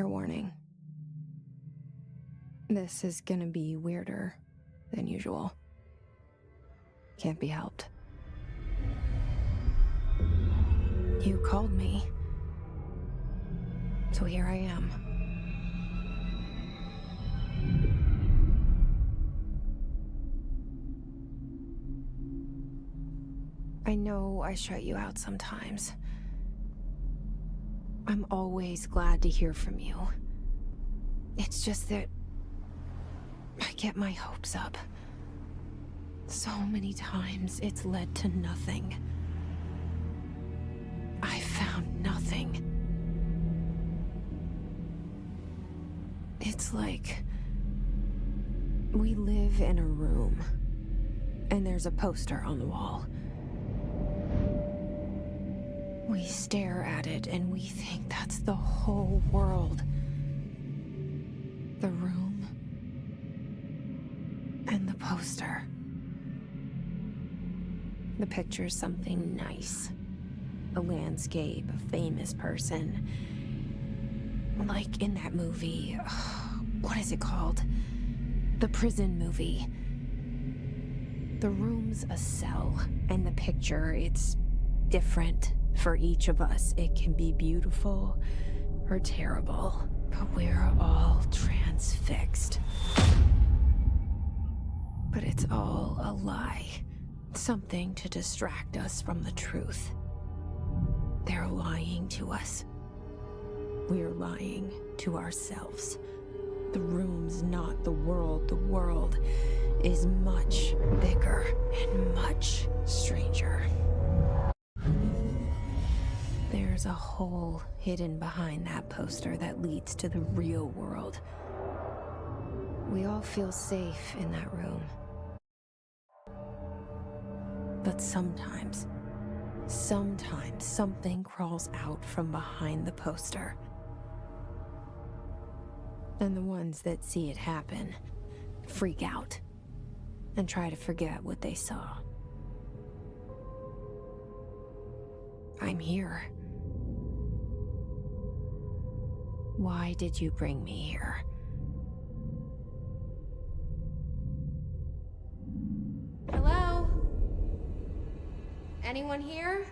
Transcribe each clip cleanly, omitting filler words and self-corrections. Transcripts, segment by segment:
Fair warning. This is gonna be weirder than usual. Can't be helped. You called me. So here I am. I know I shut you out sometimes. I'm always glad to hear from you. It's just that I get my hopes up. So many times it's led to nothing. I found nothing. It's like we live in a room, and there's a poster on the wall. We stare at it and we think that's the whole world. The room and the poster. The picture's something nice. A landscape, a famous person. Like in that movie, what is it called? The prison movie. The room's a cell, and the picture, it's different for each of us. It can be beautiful or terrible, but we're all transfixed. But it's all a lie. Something to distract us from the truth. They're lying to us. We're lying to ourselves. The room's not the world. The world is much bigger and much stranger. There's a hole hidden behind that poster that leads to the real world. We all feel safe in that room. But sometimes something crawls out from behind the poster. And the ones that see it happen freak out and try to forget what they saw. I'm here. Why did you bring me here? Hello? Anyone here?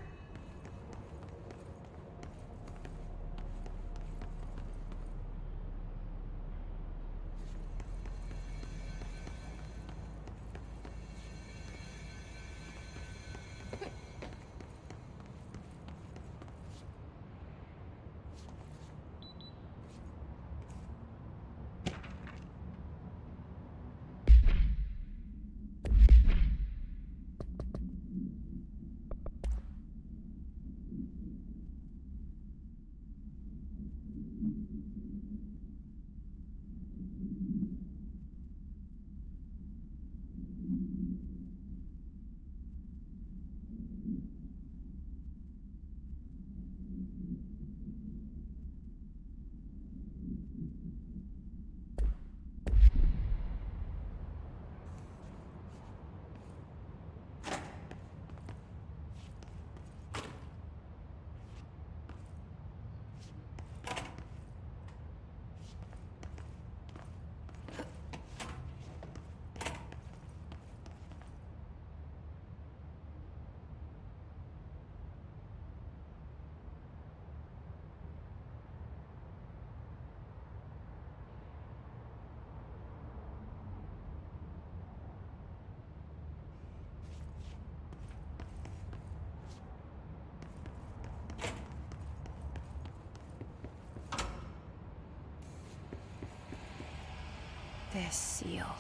This seal.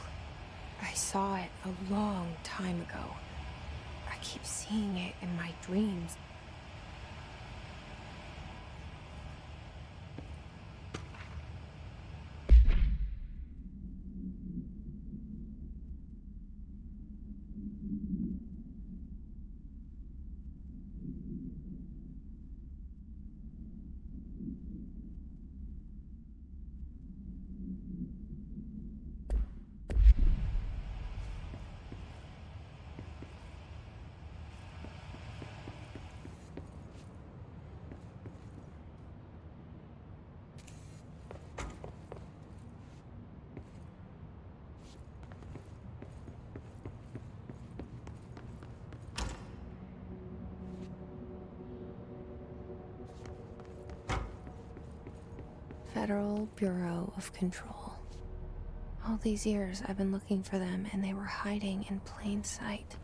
I saw it a long time ago. I keep seeing it in my dreams. Federal Bureau of Control. All these years I've been looking for them, and they were hiding in plain sight.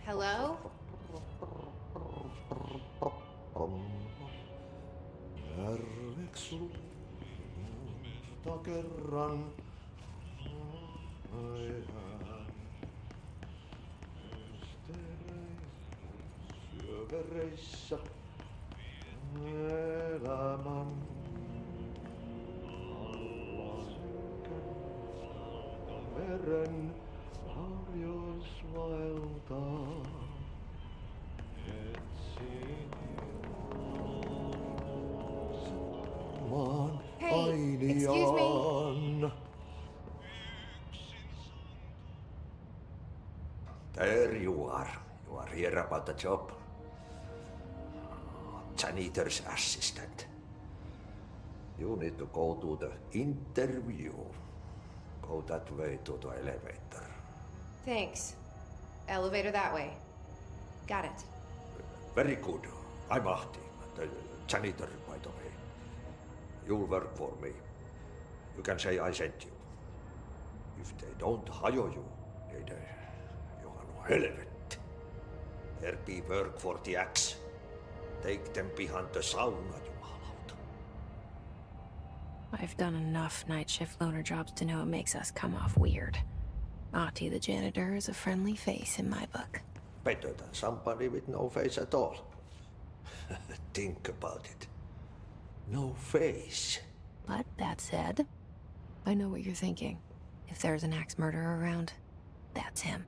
Hello? Järveksu kerran ajan syövereissä elämän alla meren harjoisvaeltaa etsin maan Hey, excuse me. painiaan. There you are. You are here about the job. Janitor's assistant. You need to go to the interview. Go that way to the elevator. Thanks. Elevator that way. Got it. Very good. I'm Ahti, the janitor, by the way. You'll work for me. You can say I sent you. If they don't hire you, niin johan on helvet. There be work for the axe. Take them behind the sauna, jumalauta. I've done enough night shift loner jobs to know it makes us come off weird. Ahti the janitor is a friendly face in my book. Better than somebody with no face at all. Think about it. No face. But that said, I know what you're thinking. If there's an axe murderer around, that's him.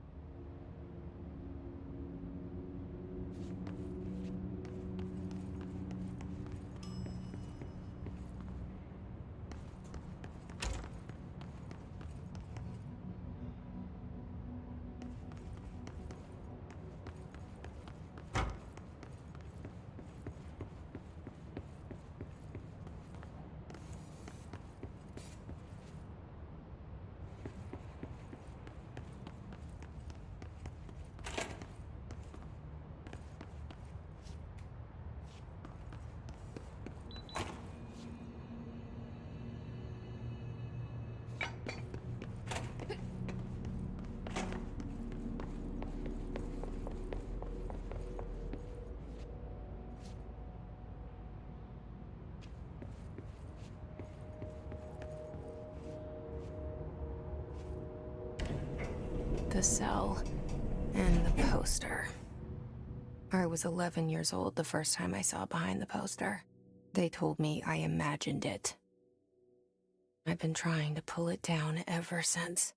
to sell. And the poster. I was 11 years old the first time I saw behind the poster. They told me I imagined it. I've been trying to pull it down ever since.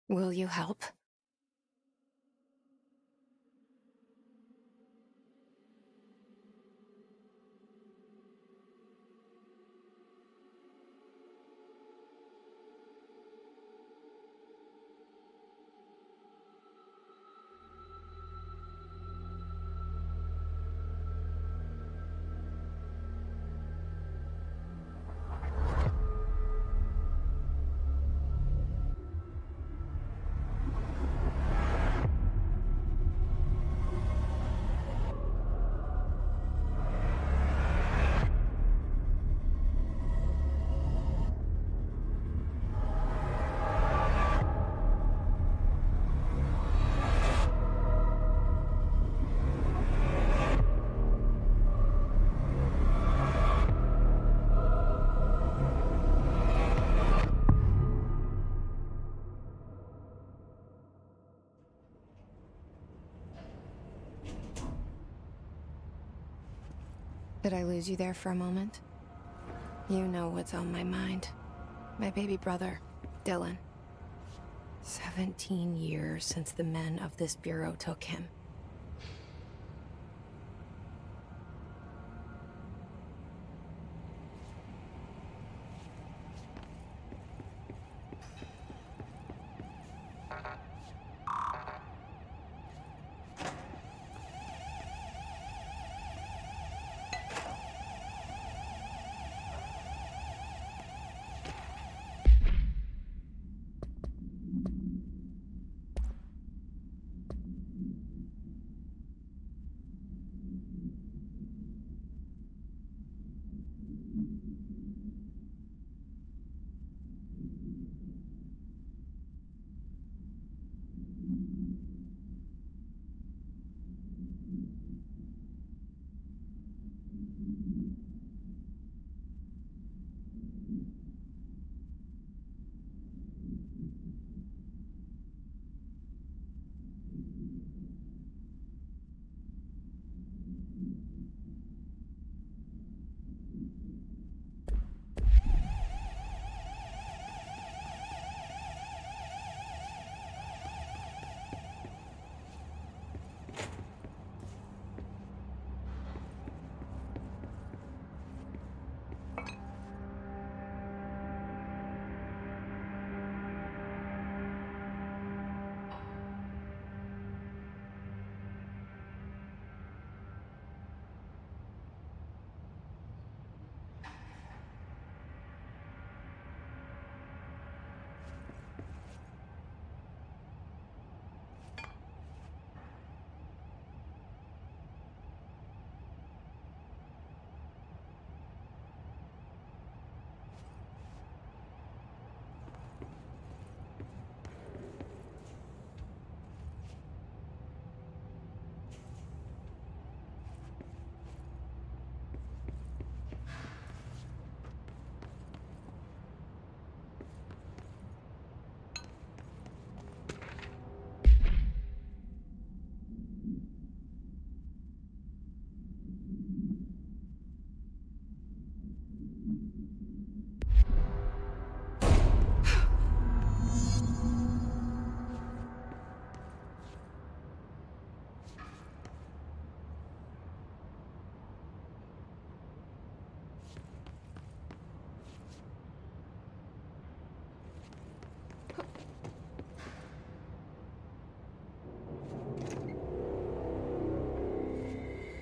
Will you help? Did I lose you there for a moment? You know what's on my mind. My baby brother, Dylan. 17 years since the men of this bureau took him.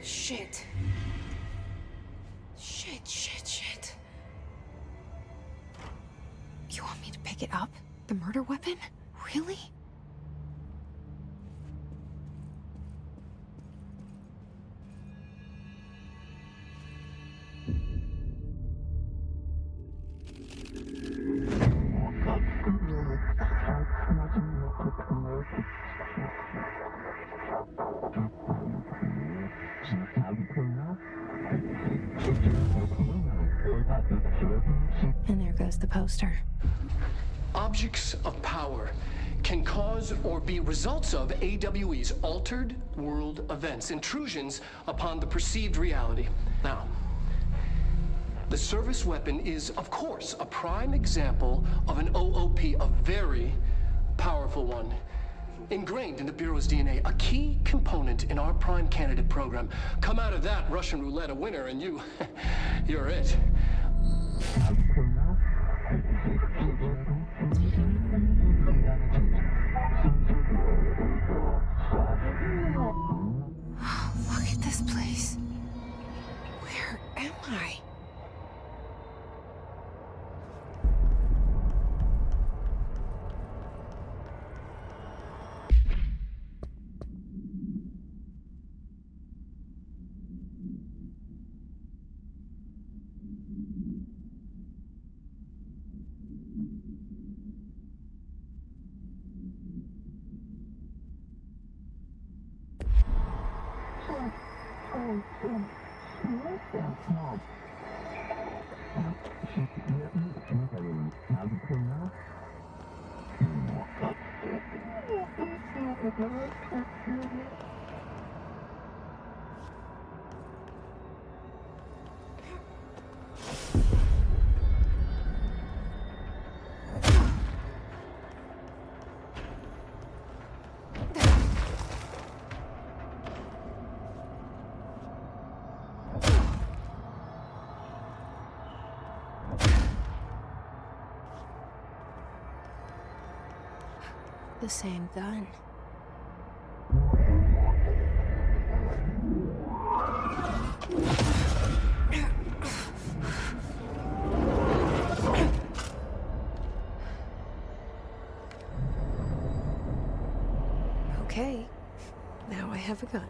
Shit. Shit. You want me to pick it up? The murder weapon? Really? And there goes was the poster. Objects of power can cause or be results of AWE's altered world events, intrusions upon the perceived reality. Now, the service weapon is, of course, a prime example of an OOP, a very powerful one. Ingrained in the Bureau's DNA, a key component in our prime candidate program. Come out of that Russian roulette a winner and you're it. Look at this place. Where am I? The same gun. Okay, now I have a gun.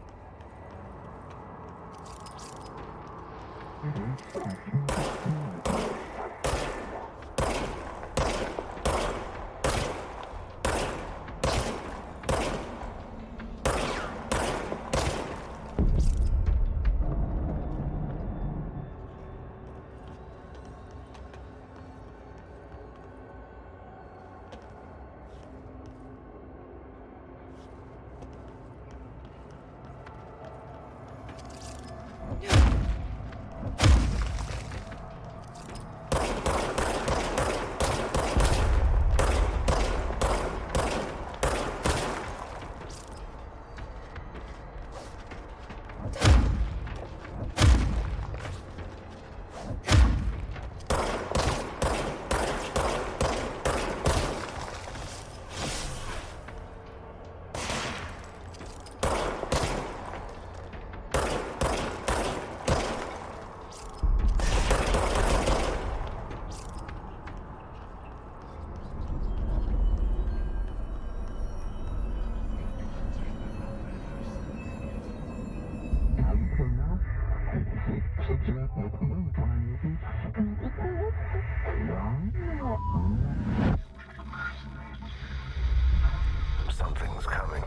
Something's coming.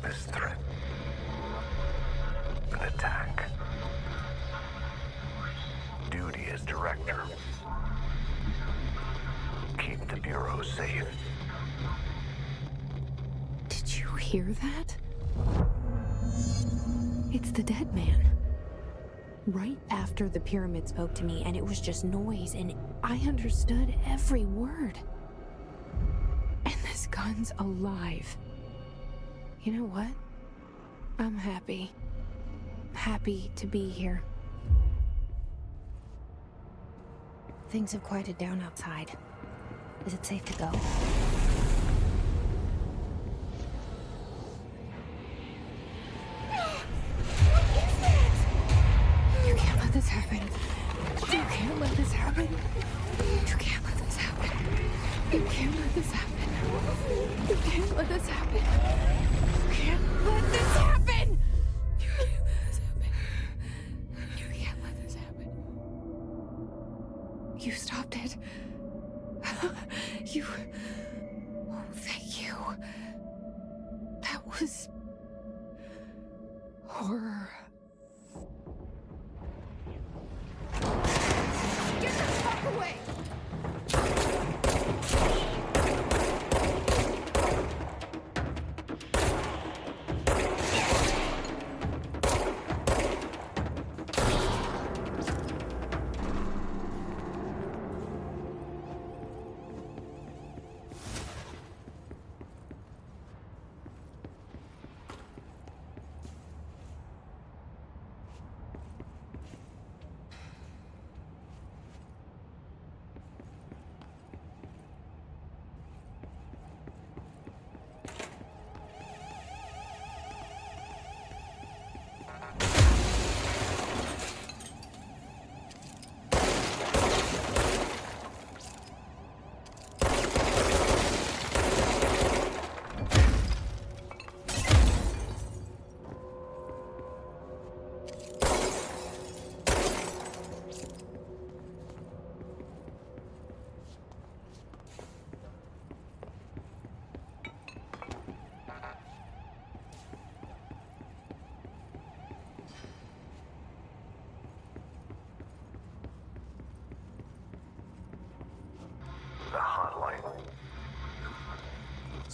This threat. An attack. Duty as director. Keep the Bureau safe. Did you hear that? It's the dead man. Right after the pyramid spoke to me, and it was just noise, and I understood every word. And this gun's alive. You know what? I'm happy. Happy to be here. Things have quieted down outside. Is it safe to go? You can't let this happen. You can't let this happen. You can't let this happen. You can't let this happen. You can't let this happen. You can't let this happen. You can't let this happen. You can't let this happen. You stopped it. You... Oh, thank you. That was... horror. Get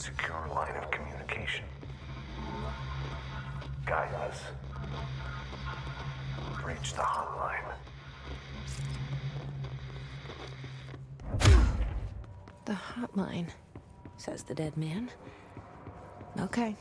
secure line of communication. Guide us. Reach the hotline. The hotline, says the dead man. Okay.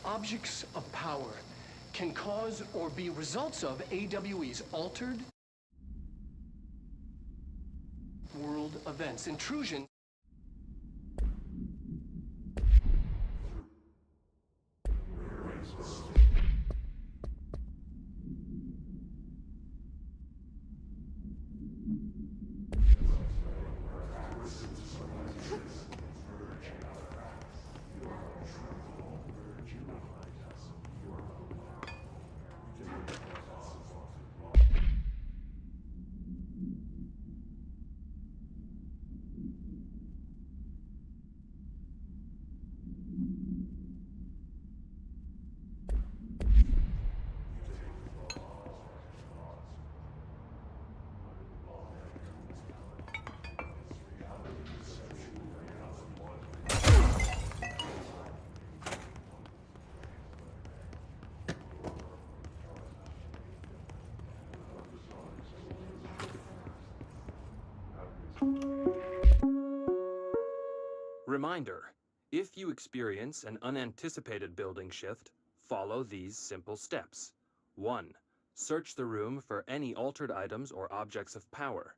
Objects of power can cause or be results of AWE's altered world events, intrusion. Reminder, if you experience an unanticipated building shift, follow these simple steps. 1. Search the room for any altered items or objects of power.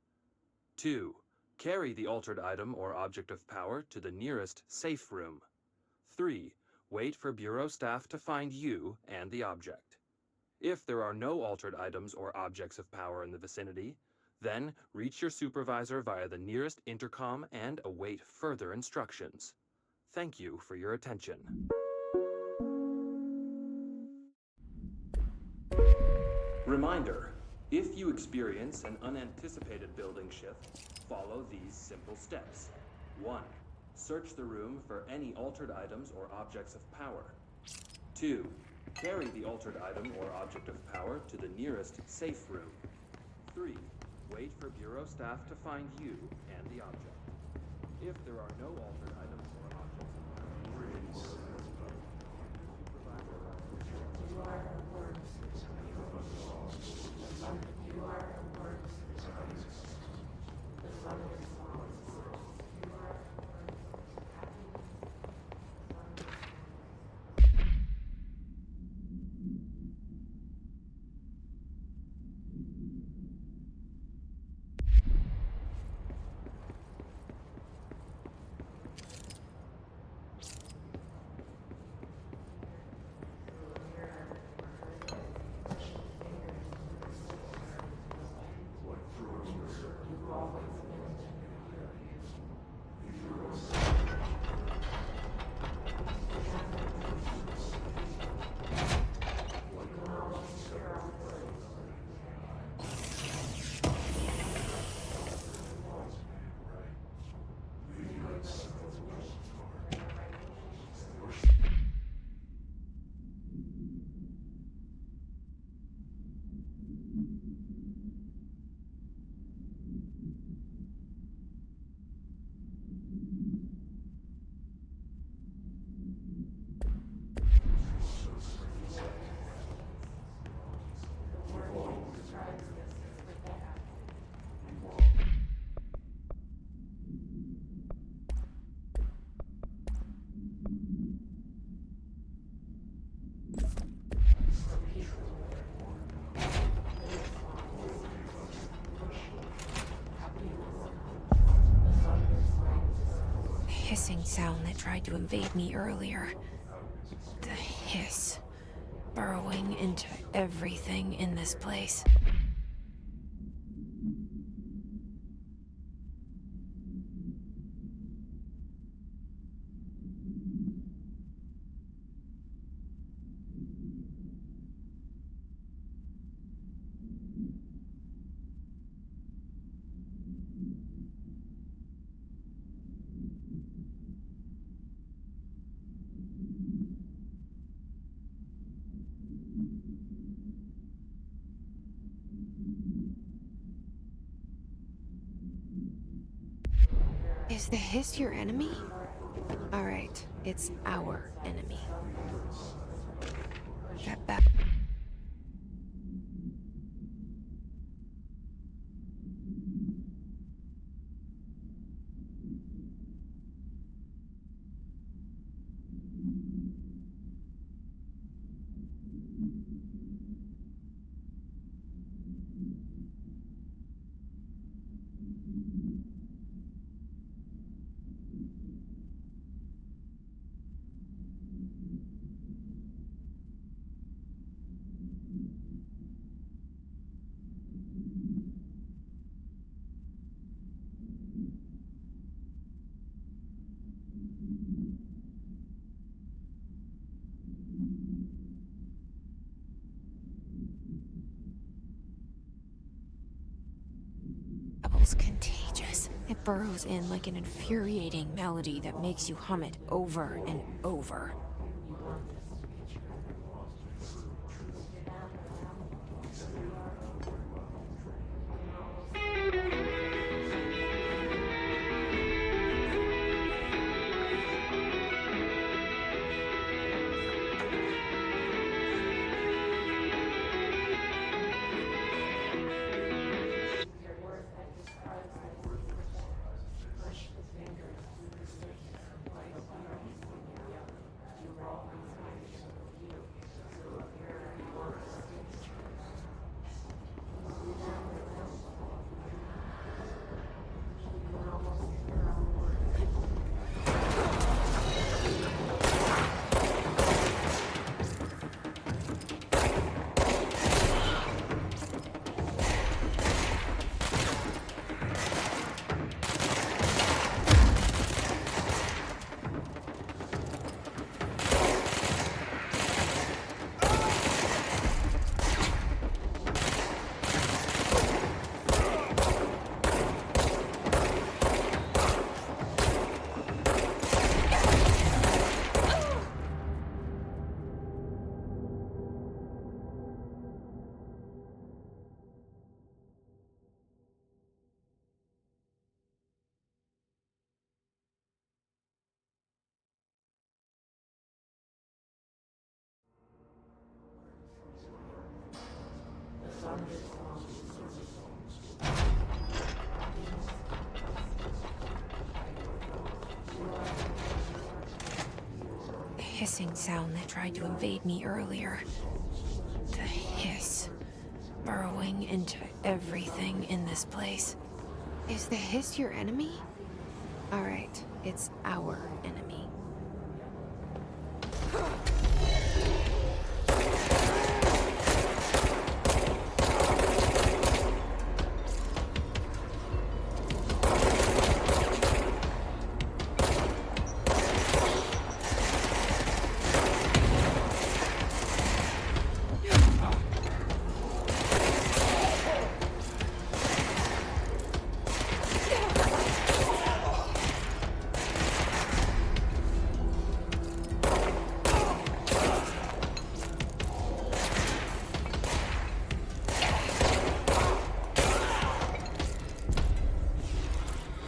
2. Carry the altered item or object of power to the nearest safe room. 3. Wait for Bureau staff to find you and the object. If there are no altered items or objects of power in the vicinity, then reach your supervisor via the nearest intercom and await further instructions. Thank you for your attention. Reminder, if you experience an unanticipated building shift, follow these simple steps. 1. Search the room for any altered items or objects of power. 2. Carry the altered item or object of power to the nearest safe room. 3. Wait for Bureau staff to find you and the object. If there are no altered items or objects of power, hissing sound that tried to invade me earlier. The hiss, burrowing into everything in this place. Is the hiss your enemy? Alright, it's our enemy. Get back. Contagious. It burrows in like an infuriating melody that makes you hum it over and over. The hissing sound that tried to invade me earlier. The hiss, burrowing into everything in this place. Is the hiss your enemy? Alright, it's our enemy.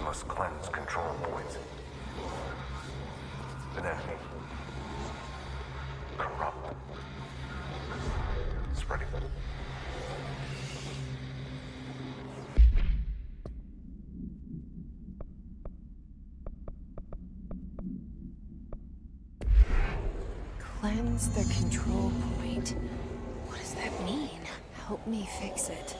Must cleanse control points. An enemy. Corrupt. Spreading. Cleanse the control point. What does that mean? Help me fix it.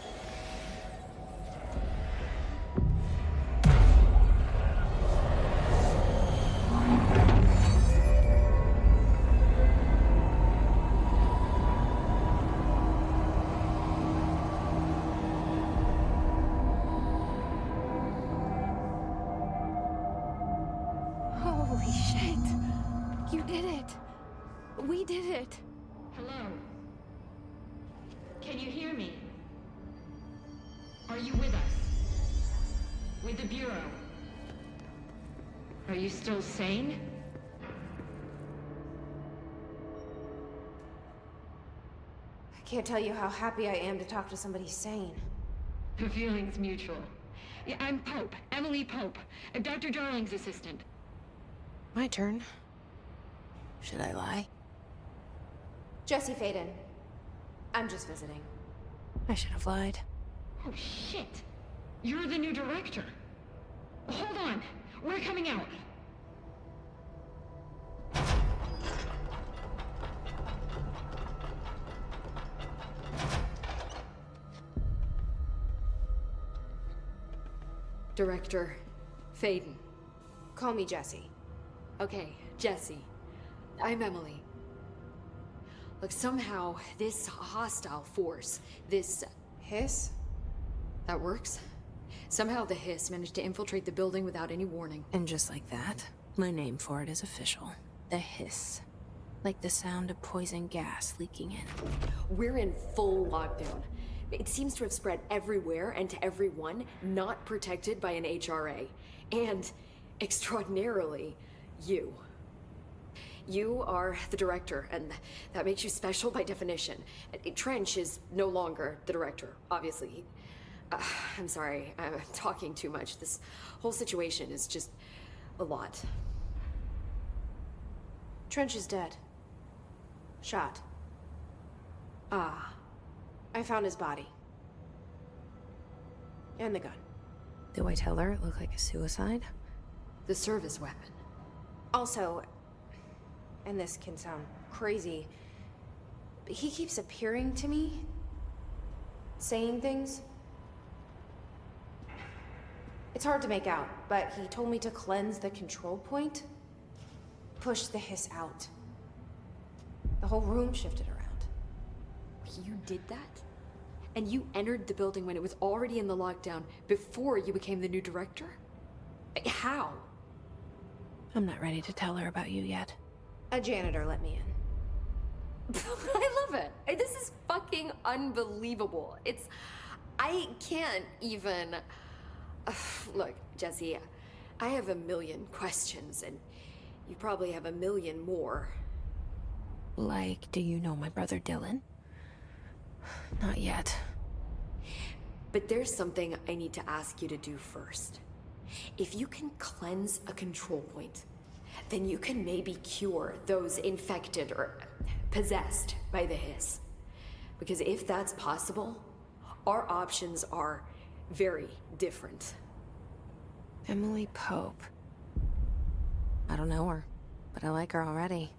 Holy shit. You did it. We did it. Hello? Can you hear me? Are you with us? With the Bureau? Are you still sane? I can't tell you how happy I am to talk to somebody sane. The feeling's mutual. Yeah, I'm Pope, Emily Pope. I'm Dr. Darling's assistant. My turn. Should I lie? Jesse Faden. I'm just visiting. I should have lied. Oh, shit. You're the new director. Hold on. We're coming out. Director Faden. Call me Jesse. Okay, Jesse. I'm Emily. Look, somehow this hostile force, this... Hiss? that works? Somehow the hiss managed to infiltrate the building without any warning. And just like that, my name for it is official. The hiss. Like the sound of poison gas leaking in. We're in full lockdown. It seems to have spread everywhere and to everyone not protected by an HRA. And, extraordinarily, you. You are the director, and that makes you special by definition. Trench is no longer the director, obviously. I'm sorry, I'm talking too much. This whole situation is just a lot. Trench is dead. Shot. Ah. I found his body. And the gun. Do I tell her it looked like a suicide? The service weapon. Also, and this can sound crazy, but he keeps appearing to me, saying things. It's hard to make out, but he told me to cleanse the control point, push the hiss out. The whole room shifted around. You did that? And you entered the building when it was already in the lockdown before you became the new director? How? I'm not ready to tell her about you yet. A janitor let me in. I love it. This is fucking unbelievable. I can't even... Look, Jesse, I have a million questions, and you probably have a million more. Like, do you know my brother Dylan? Not yet. But there's something I need to ask you to do first. If you can cleanse a control point, then you can maybe cure those infected or possessed by the hiss. Because if that's possible, our options are very different. Emily Pope. I don't know her, but I like her already.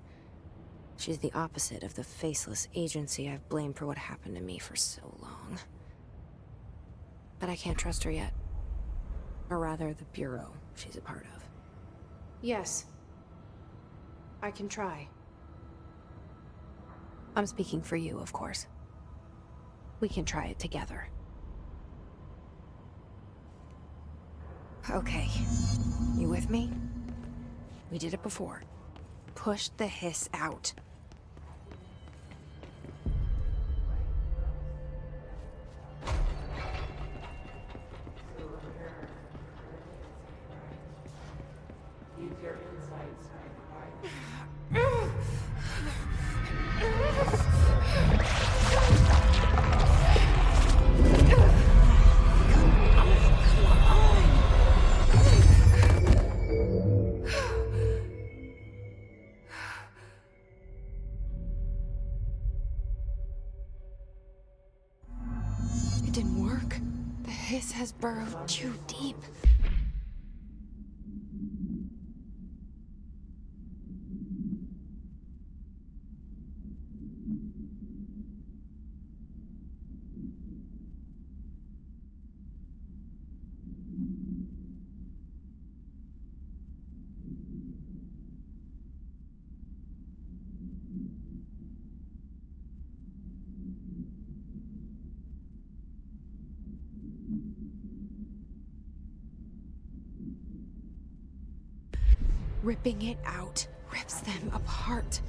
She's the opposite of the faceless agency I've blamed for what happened to me for so long. But I can't trust her yet. Or rather, the Bureau she's a part of. Yes. I can try. I'm speaking for you, of course. We can try it together. Okay. You with me? We did it before. Push the hiss out. It didn't work. The hiss has burrowed too deep. Ripping it out rips them apart.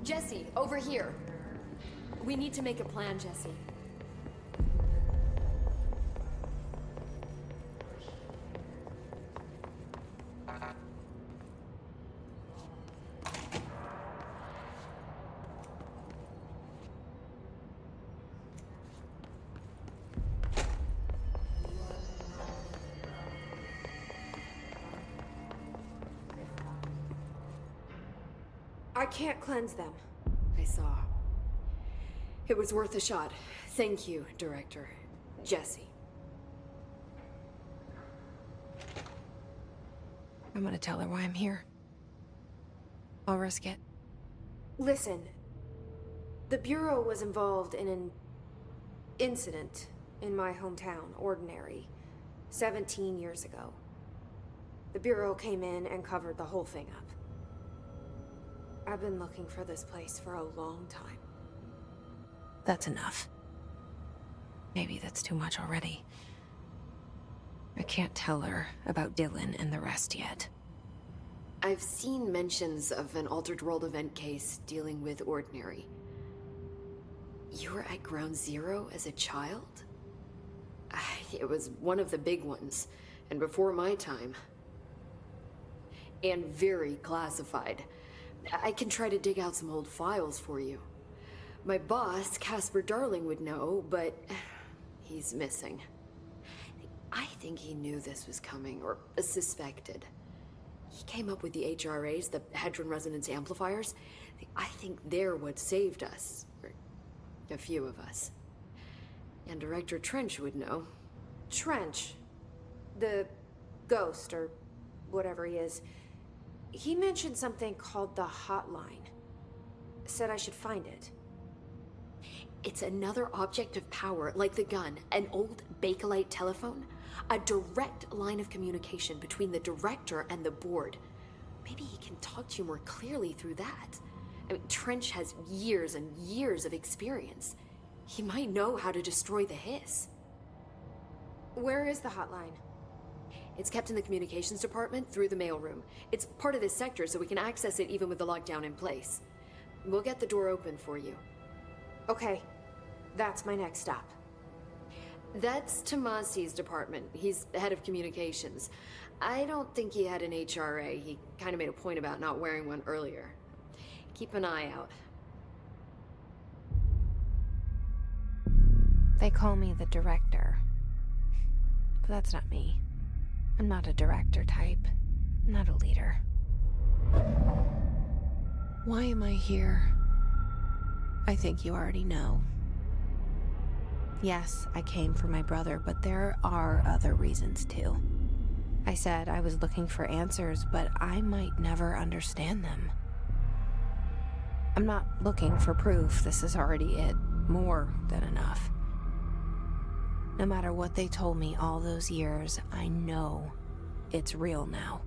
Jesse, over here. We need to make a plan, Jesse. I can't cleanse them. I saw. It was worth a shot. Thank you, Director. Jesse. I'm gonna tell her why I'm here. I'll risk it. Listen, the Bureau was involved in an incident in my hometown, Ordinary, 17 years ago. The Bureau came in and covered the whole thing up. I've been looking for this place for a long time. That's enough. Maybe that's too much already. I can't tell her about Dylan and the rest yet. I've seen mentions of an Altered World event case dealing with Ordinary. You were at Ground Zero as a child? It was one of the big ones, and before my time. And very classified. I can try to dig out some old files for you. My boss, Casper Darling, would know, but he's missing. I think he knew this was coming, or suspected. He came up with the HRAs, the Hadron Resonance Amplifiers. I think they're what saved us. Or a few of us. And Director Trench would know. Trench, the ghost, or whatever he is, he mentioned something called the Hotline. Said I should find it. It's another object of power, like the gun, an old Bakelite telephone. A direct line of communication between the director and the board. Maybe he can talk to you more clearly through that. I mean, Trench has years and years of experience. He might know how to destroy the hiss. Where is the hotline? It's kept in the communications department through the mailroom. It's part of this sector, so we can access it even with the lockdown in place. We'll get the door open for you. Okay, that's my next stop. That's Tomasi's department. He's the head of communications. I don't think he had an HRA. He kind of made a point about not wearing one earlier. Keep an eye out. They call me the director. But that's not me. I'm not a director type. I'm not a leader. Why am I here? I think you already know. Yes, I came for my brother, but there are other reasons too. I said I was looking for answers, but I might never understand them. I'm not looking for proof. This is already it. More than enough. No matter what they told me all those years, I know it's real now.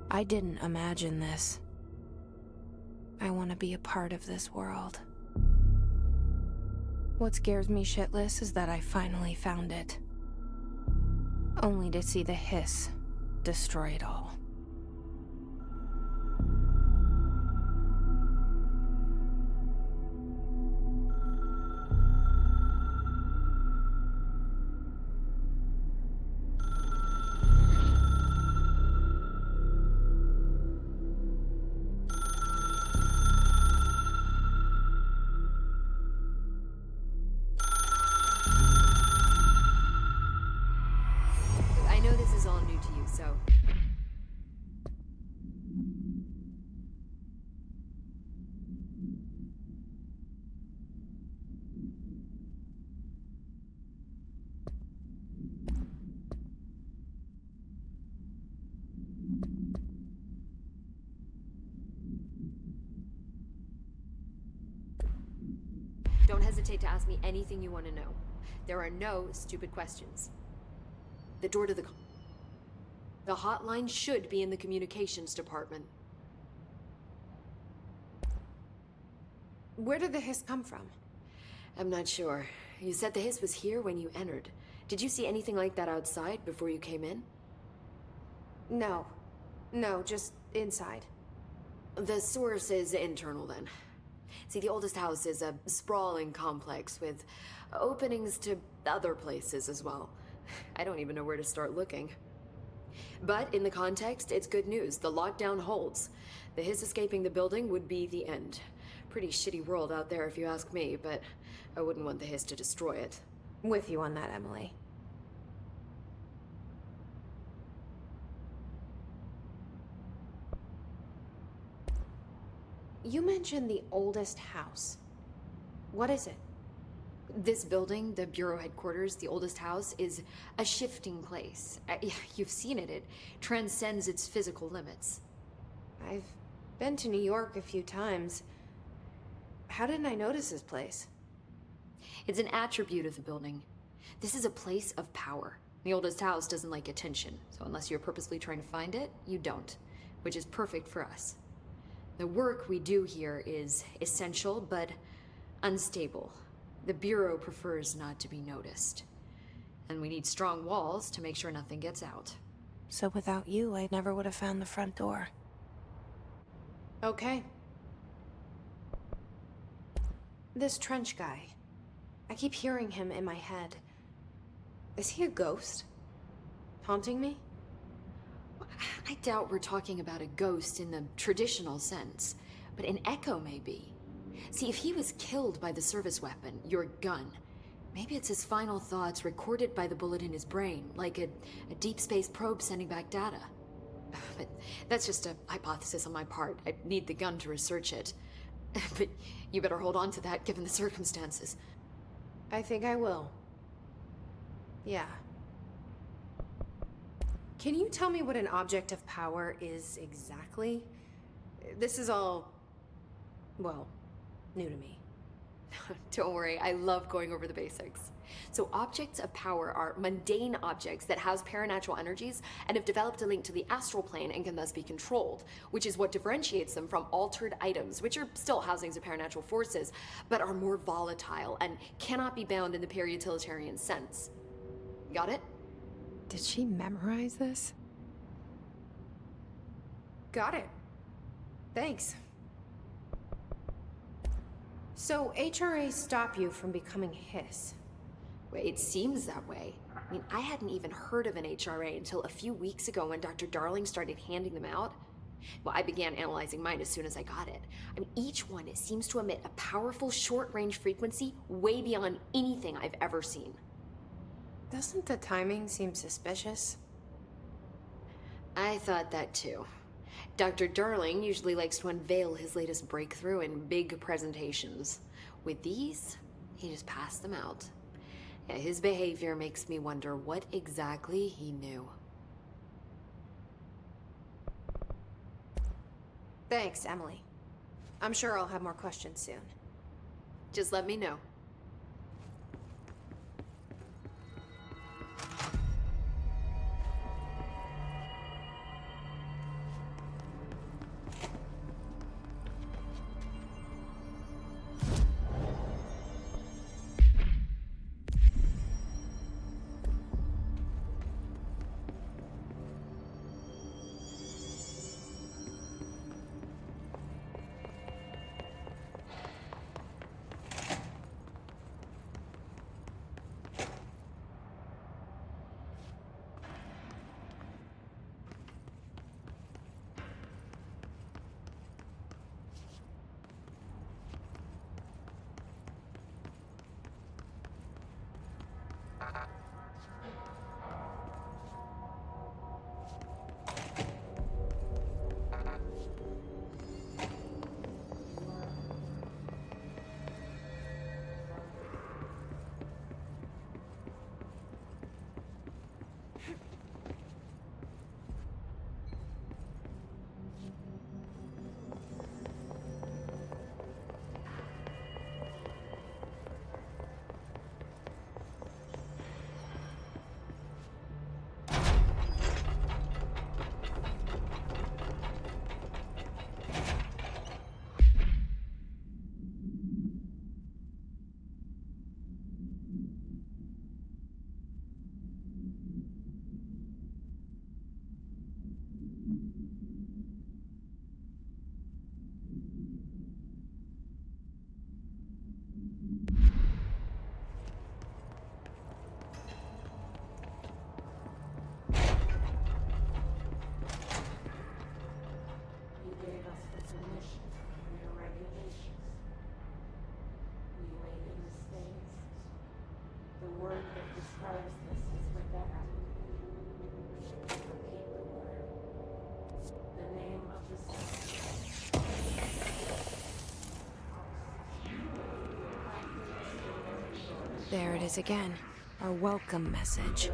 I didn't imagine this. I want to be a part of this world. What scares me shitless is that I finally found it. Only to see the hiss destroy it all. I know this is all new to you, so... Don't hesitate to ask me anything you want to know. There are no stupid questions. The door to the hotline should be in the communications department. Where did the hiss come from? I'm not sure. You said the hiss was here when you entered. Did you see anything like that outside before you came in? No. No, just inside. The source is internal then. See, the oldest house is a sprawling complex with openings to other places as well. I don't even know where to start looking. But in the context, it's good news. The lockdown holds. The hiss escaping the building would be the end. Pretty shitty world out there if you ask me, but I wouldn't want the hiss to destroy it. With you on that, Emily. You mentioned the oldest house. What is it? This building, the Bureau headquarters, the oldest house, is a shifting place. You've seen it. It transcends its physical limits. I've been to New York a few times. How didn't I notice this place? It's an attribute of the building. This is a place of power. The oldest house doesn't like attention, so unless you're purposely trying to find it, you don't, which is perfect for us. The work we do here is essential, but unstable. The Bureau prefers not to be noticed. And we need strong walls to make sure nothing gets out. So without you, I never would have found the front door. Okay. This Trench guy. I keep hearing him in my head. Is he a ghost? Haunting me? I doubt we're talking about a ghost in the traditional sense, but an echo maybe. See, if he was killed by the service weapon, your gun, maybe it's his final thoughts recorded by the bullet in his brain, like a deep space probe sending back data. But that's just a hypothesis on my part. I'd need the gun to research it. But you better hold on to that given the circumstances. I think I will. Yeah. Can you tell me what an object of power is exactly? This is all, well, new to me. Don't worry, I love going over the basics. So objects of power are mundane objects that house paranatural energies and have developed a link to the astral plane and can thus be controlled, which is what differentiates them from altered items, which are still housings of paranatural forces, but are more volatile and cannot be bound in the para-utilitarian sense. Got it? Did she memorize this? Got it. Thanks. So HRA stop you from becoming Hiss? Well, it seems that way. I mean, I hadn't even heard of an HRA until a few weeks ago when Dr. Darling started handing them out. Well, I began analyzing mine as soon as I got it. I mean, each one seems to emit a powerful short-range frequency way beyond anything I've ever seen. Doesn't the timing seem suspicious? I thought that too. Dr. Darling usually likes to unveil his latest breakthrough in big presentations. With these, he just passed them out. Yeah, his behavior makes me wonder what exactly he knew. Thanks, Emily. I'm sure I'll have more questions soon. Just let me know. There it is again. Our welcome message.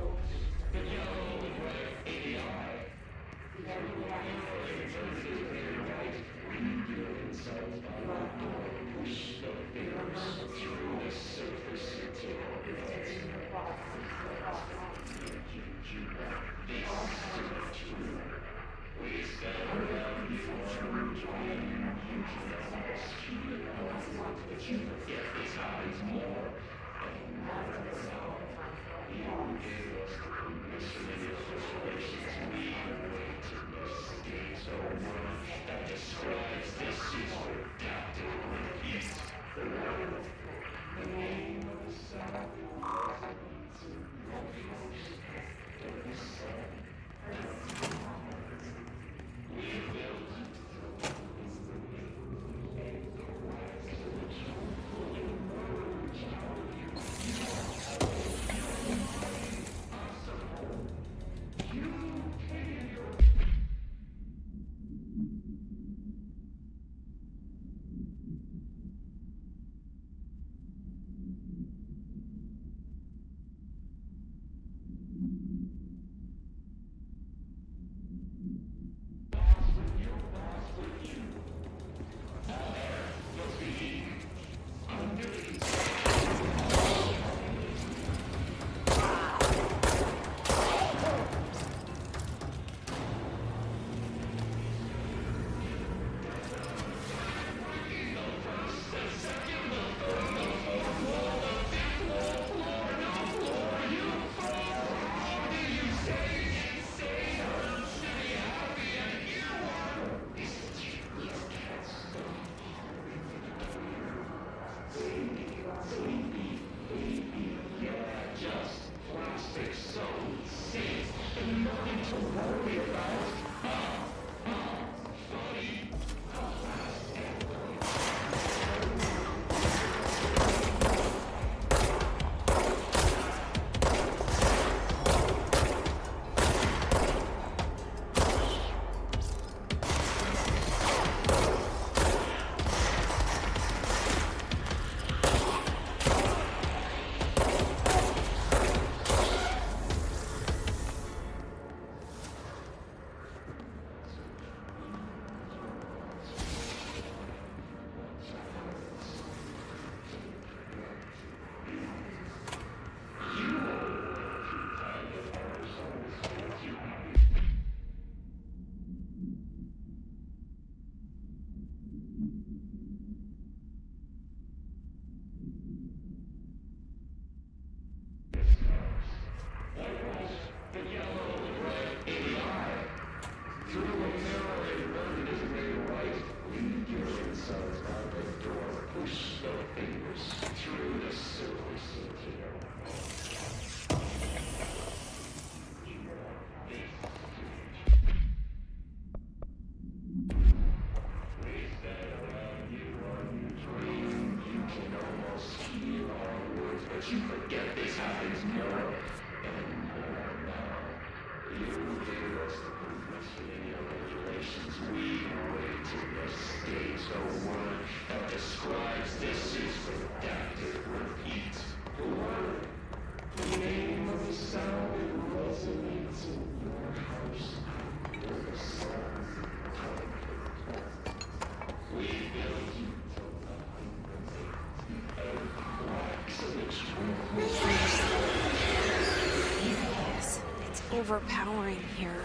Overpowering here.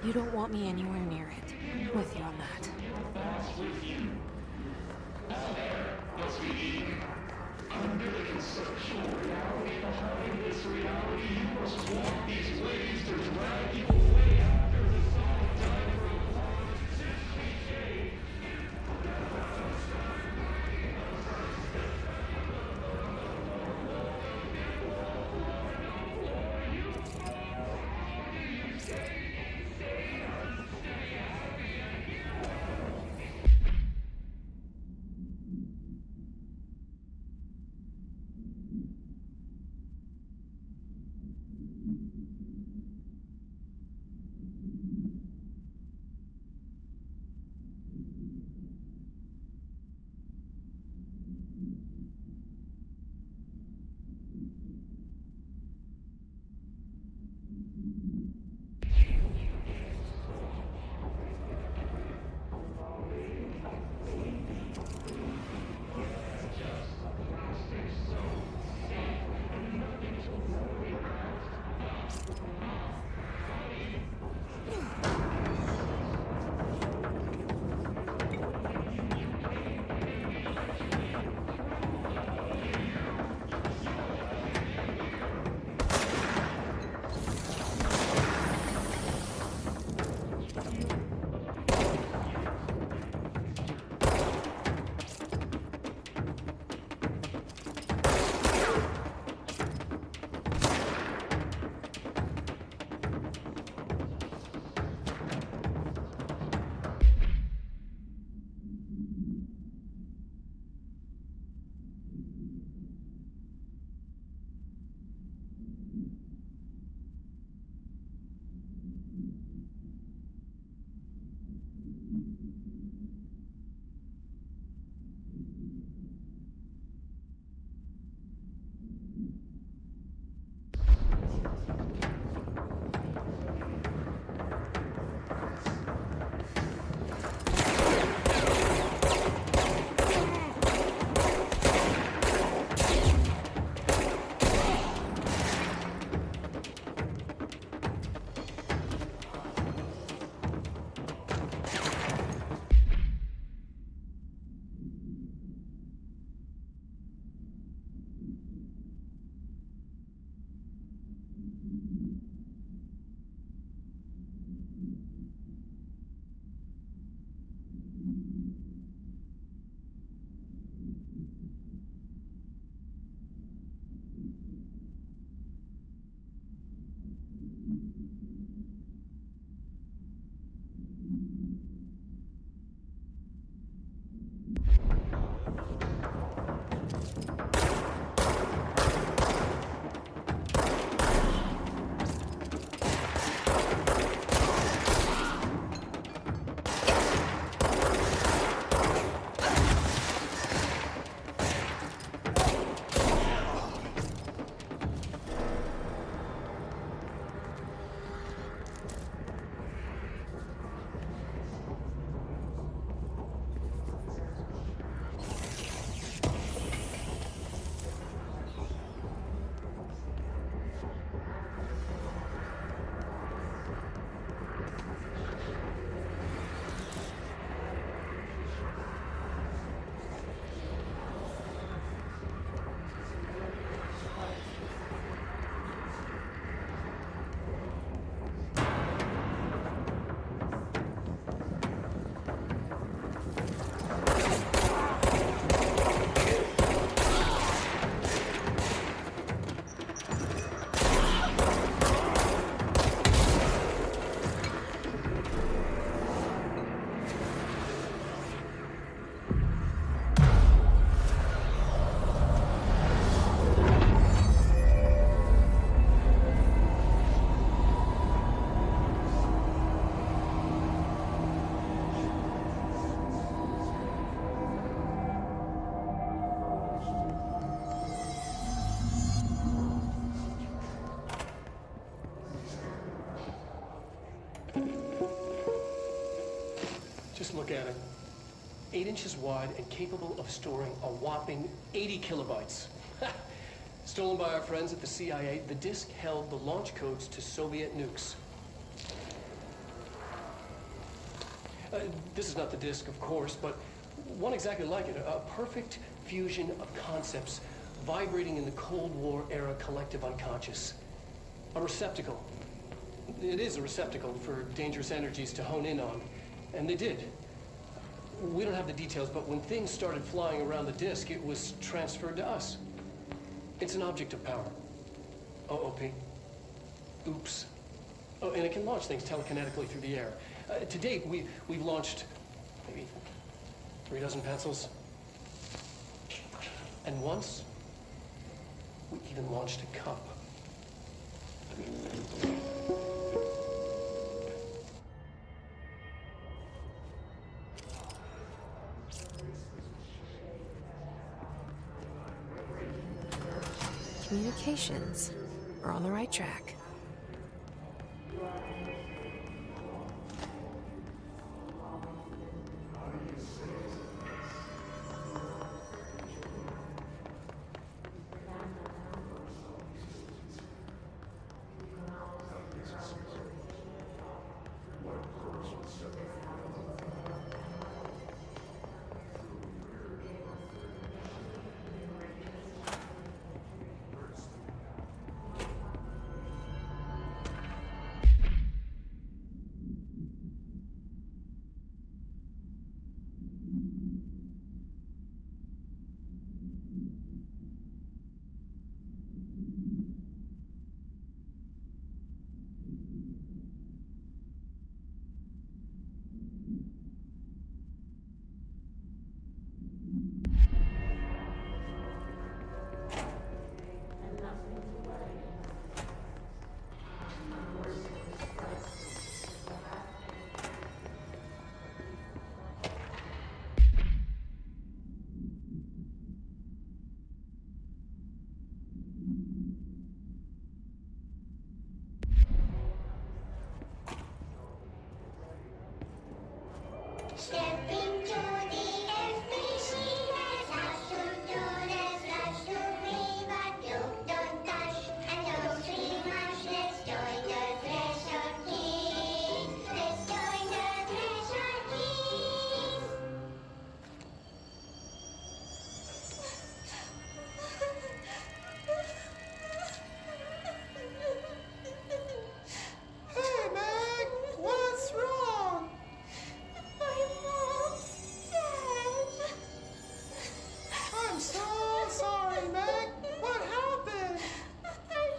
You don't want me anywhere near it. With you on that. Under the conceptual reality behind this reality, you must walk these ways to drag you away after the thought time for a Just look at it. 8 inches wide and capable of storing a whopping 80 kilobytes. Stolen by our friends at the CIA, the disk held the launch codes to Soviet nukes. This is not the disk, of course, but one exactly like it. A perfect fusion of concepts vibrating in the Cold War era collective unconscious. A receptacle. It is a receptacle for dangerous energies to hone in on. And they did. We don't have the details, but when things started flying around the disk, it was transferred to us. It's an object of power. OOP. Oops. Oh, and it can launch things telekinetically through the air. To date, we've launched maybe 3 dozen pencils. And once, we even launched a cup. Communications. We're on the right track. Stepping to the FBC, there's lots to do, there's lots to read, but look, don't touch, and don't see much. Let's join the treasure keys. Let's join the treasure keys. Hey, Meg! What's wrong? My mom's dead. I'm so sorry, Meg. What happened? I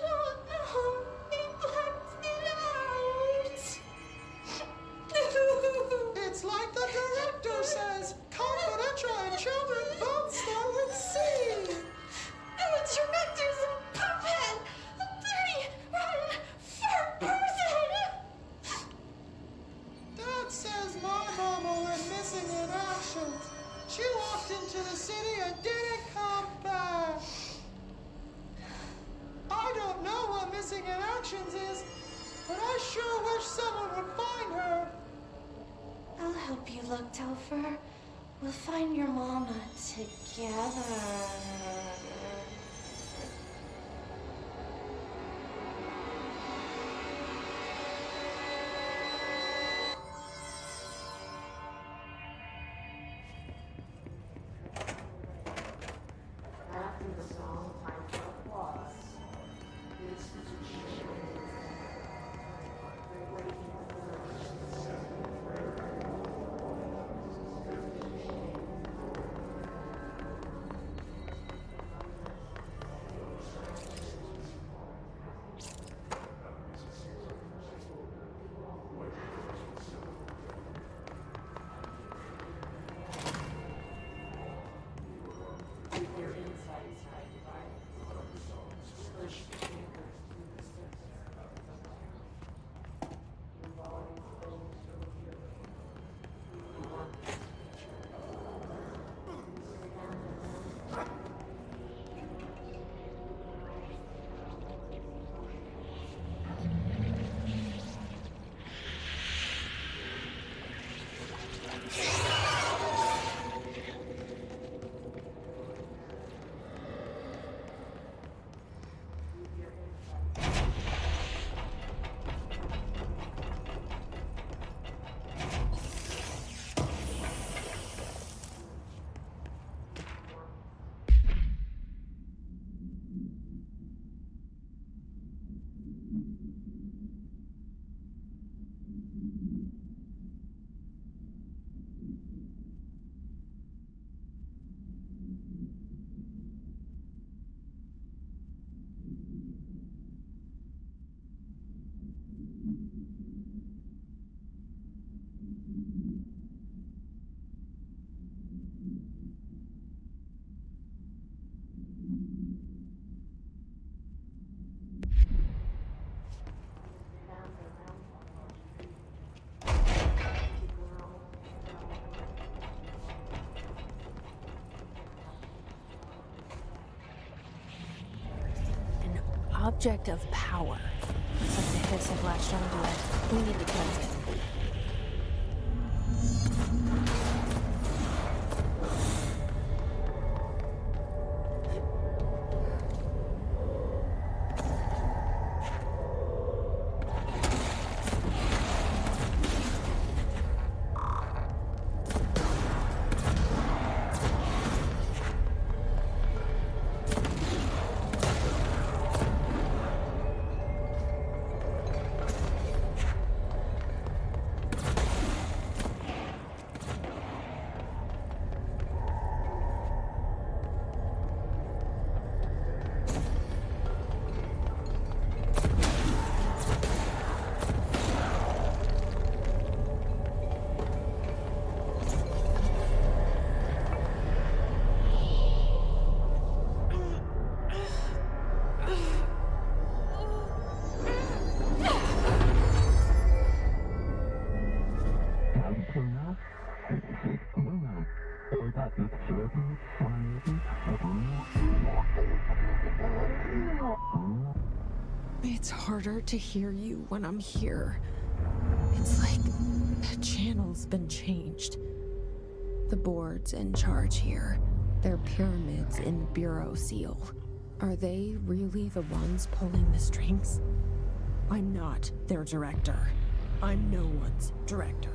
don't know. They blacked it out. It's like the director says. Confidential and children both start with C. The director's a puppet. A dirty, rotten, fat person. Dad says my mama went missing in actions. She walked into the city and didn't come back. I don't know what missing in actions is, but I sure wish someone would find her. I'll help you look, Topher. We'll find your mama together. object of power. Looks like the hiss have latched onto it. We need to kill it. It's harder to hear you when I'm here. It's like the channel's been changed. The board's in charge here. They're pyramids in the Bureau seal. Are they really the ones pulling the strings? I'm not their director. I'm no one's director.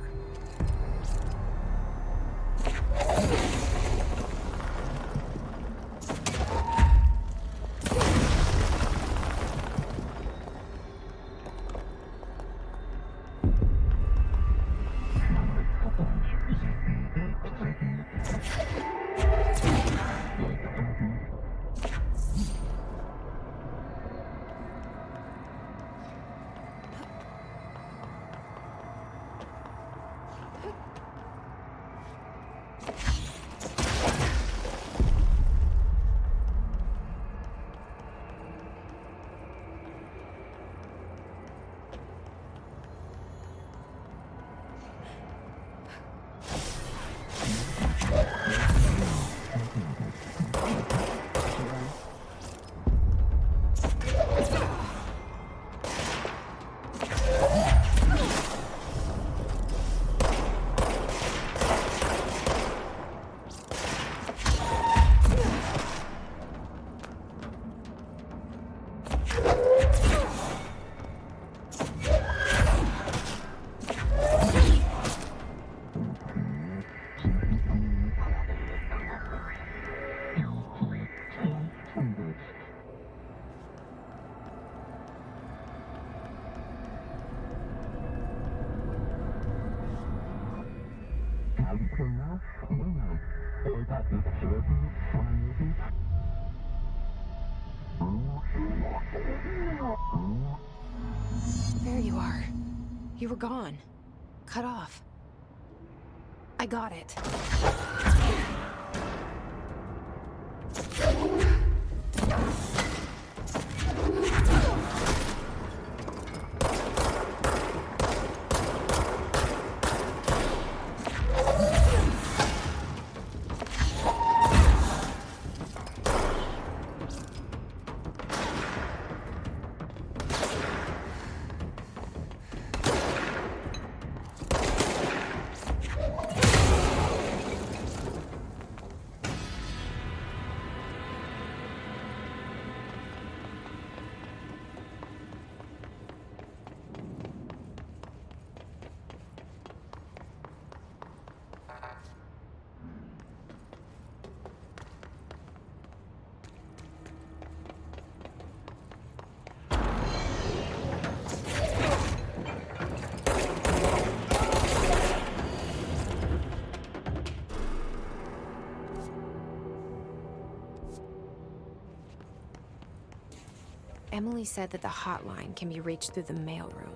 There you are. You were gone. Cut off. I got it. Emily said that the hotline can be reached through the mailroom.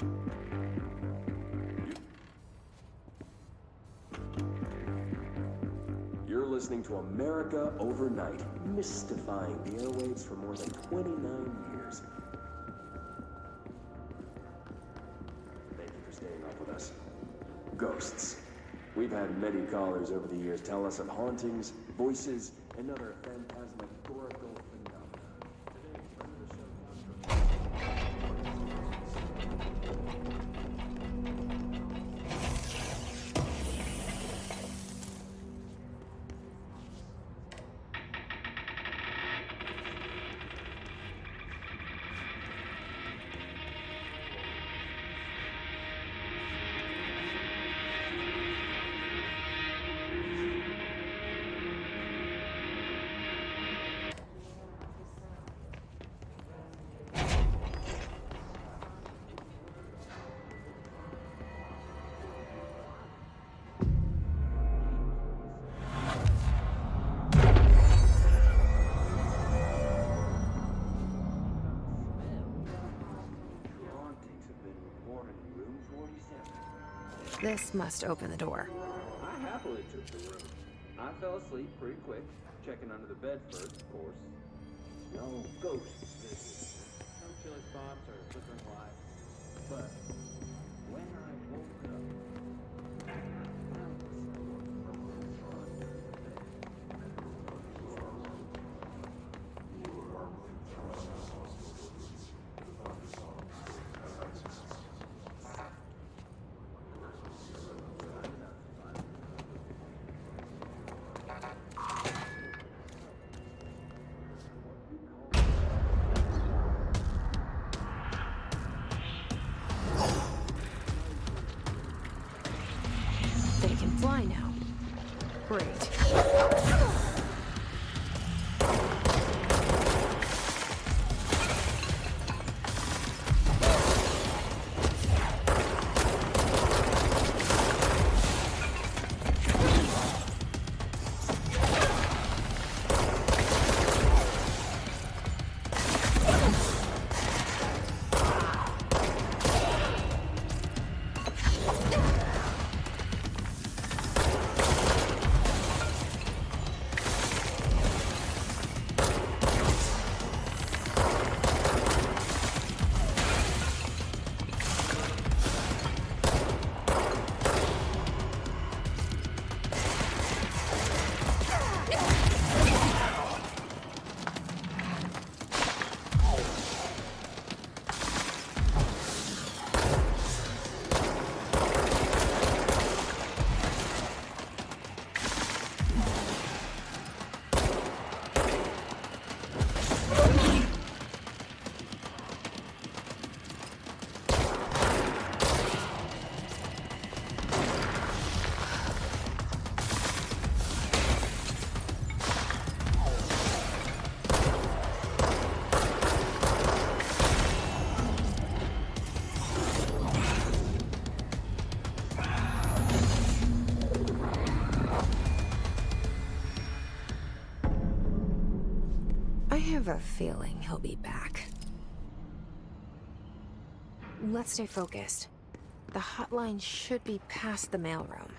Thank you. listening to America Overnight, mystifying the airwaves for more than 29 years. Thank you for staying up with us. Ghosts. We've had many callers over the years tell us of hauntings, voices, and other phantasmagorical phenomena. This must open the door. I happily took the room. I fell asleep pretty quick, checking under the bed first, of course. No ghosts visited. No chilly spots or flickering lights. But when I woke up, They can fly now. Great. I have a feeling he'll be back. Let's stay focused. The hotline should be past the mailroom.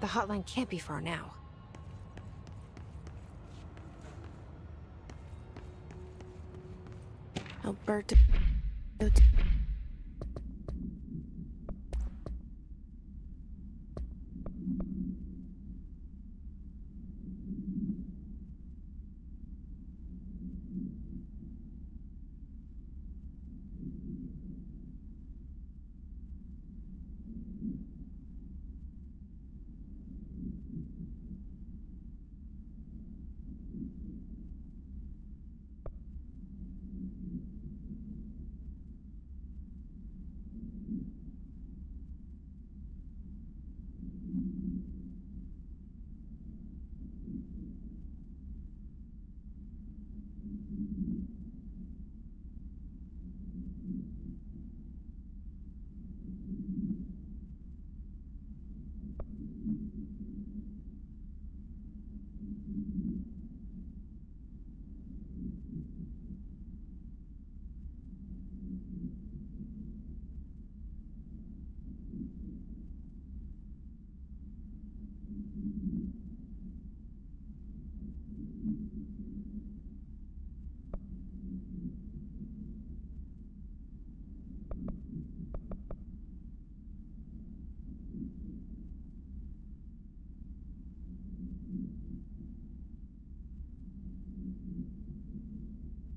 The hotline can't be far now. Alberto.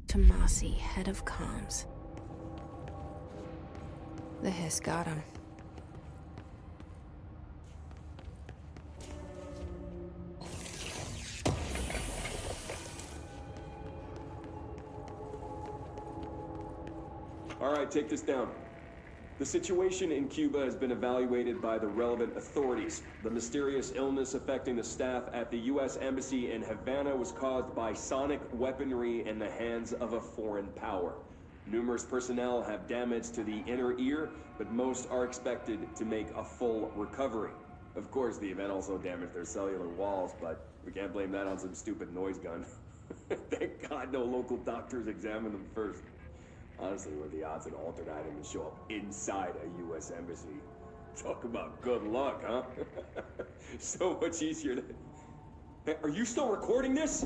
Tomasi, head of comms. The hiss got him. All right, take this down. The situation in Cuba has been evaluated by the relevant authorities. The mysterious illness affecting the staff at the U.S. Embassy in Havana was caused by sonic weaponry in the hands of a foreign power. Numerous personnel have damage to the inner ear, but most are expected to make a full recovery. Of course, the event also damaged their cellular walls, but we can't blame that on some stupid noise gun. Thank God no local doctors examined them first. Honestly, what are the odds an altered item would show up inside a U.S. embassy? Talk about good luck, huh? So much easier to... Hey, are you still recording this?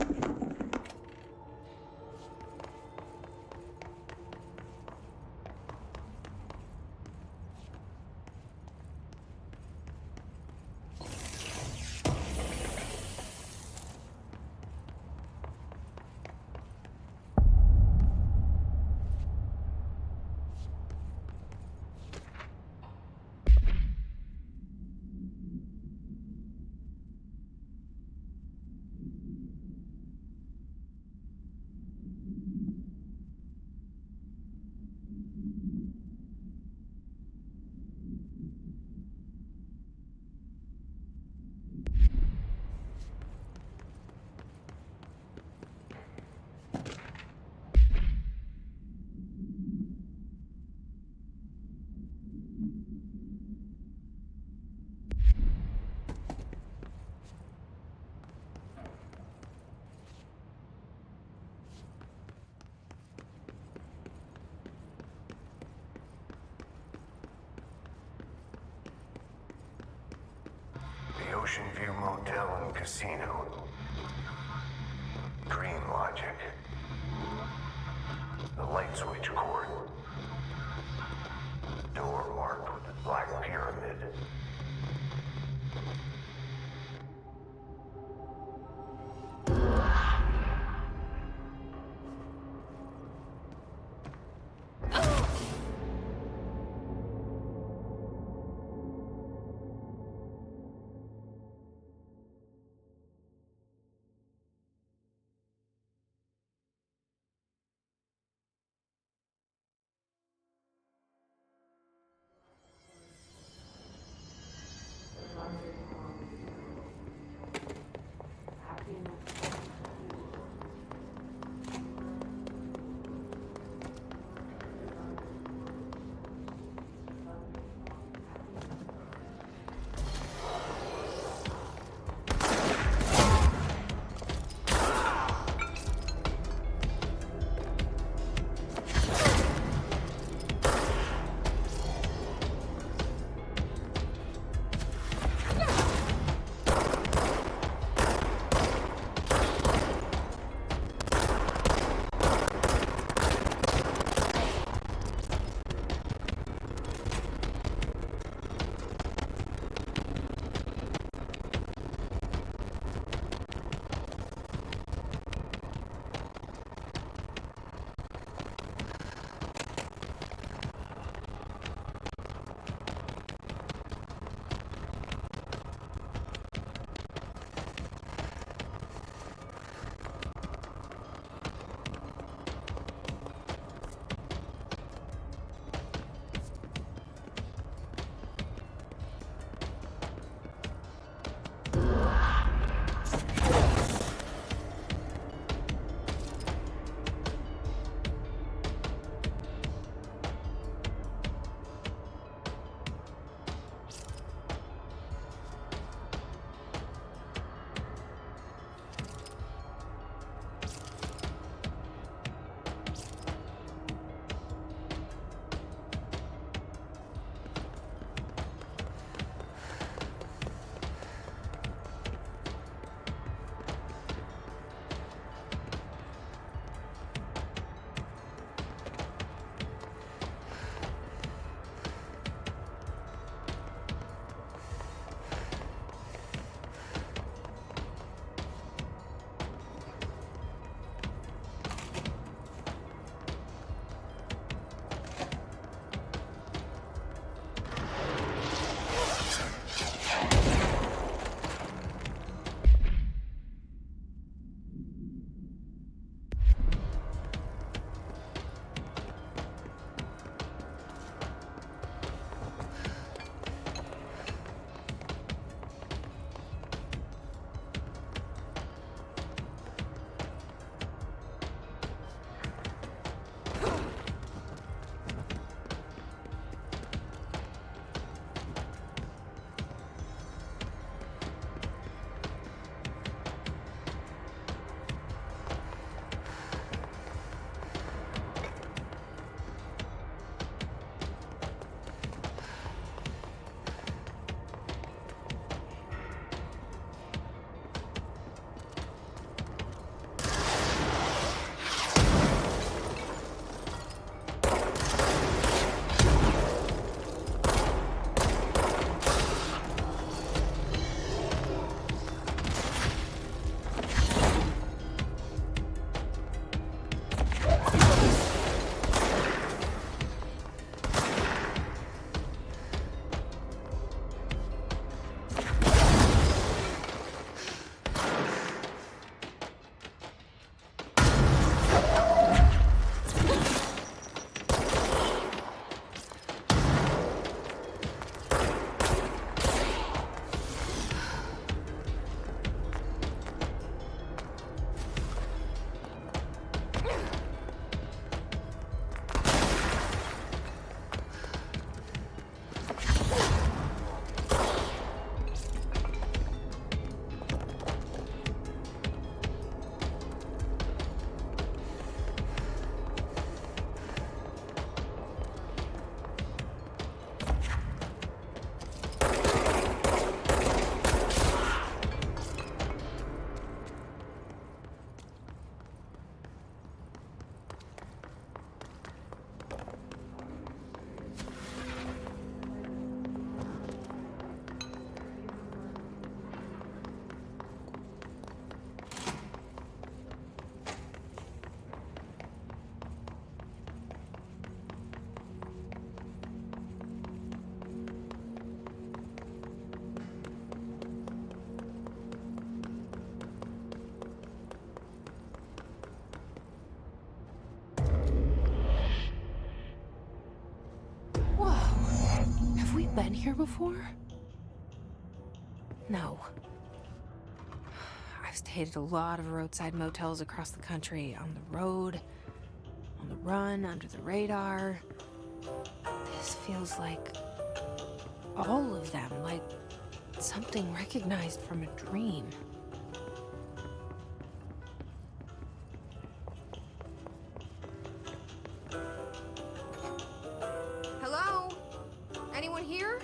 The Ocean View Motel and Casino. Dream logic. The light switch cord. Door marked with the black pyramid. been here before? No. I've stayed at a lot of roadside motels across the country, on the road, on the run, under the radar. This feels like all of them, like something recognized from a dream. Hello? Anyone here?